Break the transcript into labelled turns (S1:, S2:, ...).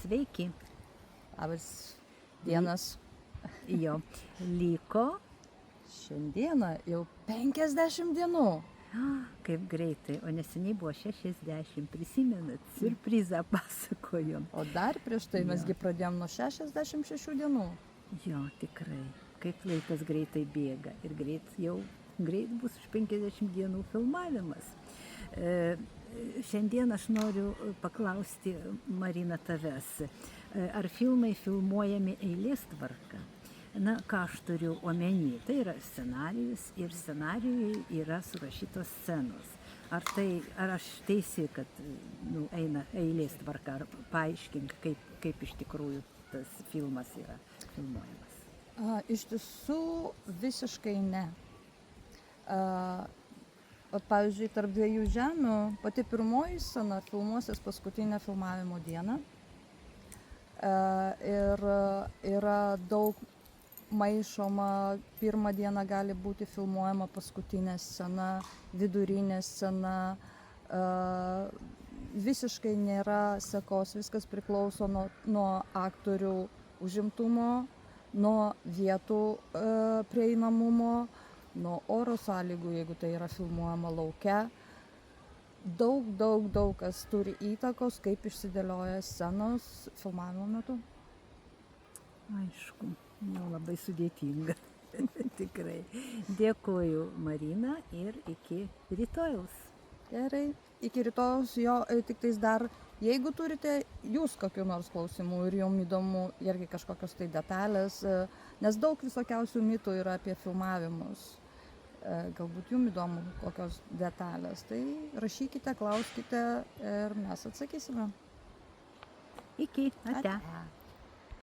S1: Sveiki.
S2: Labas dienas.
S1: Jo, liko.
S2: Šiandieną jau 50 dienų.
S1: Kaip greitai, o neseniai buvo 60, prisimenat, siurprizą pasakojom.
S2: O dar prieš tai mesgi pradėjom nuo 66 dienų.
S1: Jo, tikrai, kaip laikas greitai bėga ir greit bus už 50 dienų filmavimas. Šiandien aš noriu paklausti, Marina, tavęs, ar filmai filmuojami eilės tvarka? Na, ką aš turiu omeny, tai yra scenarijus ir scenarijui yra surašytos scenos. Ar aš teisi, kad eina eilės tvarka, ar paaiškink, kaip iš tikrųjų tas filmas yra filmuojamas?
S2: Iš tiesų visiškai ne. Pavyzdžiui, Tarp dviejų žemių pati pirmoji scena filmuosis paskutinę filmavimo dieną. Ir yra daug maišoma, pirmą dieną gali būti filmuojama paskutinė scena, vidurinė scena, visiškai nėra sekos, viskas priklauso nuo aktorių užimtumo, nuo vietų prieinamumo, nuo oro sąlygų, jeigu tai yra filmuojama lauke. Daug kas turi įtakos, kaip išsidėlioja scenos filmavimo metu.
S1: Aišku, labai sudėtinga. Tikrai. Dėkuoju, Marina, ir iki rytojaus.
S2: Gerai, iki rytojaus, tik tais dar, jeigu turite jūs kokių nors klausimų ir jums įdomu irgi kažkokios tai detalės, nes daug visokiausių mitų yra apie filmavimus. Galbūt jums įdomu kokios detalės, tai rašykite, klauskite ir mes atsakysime.
S1: Iki, ate.
S2: Ate.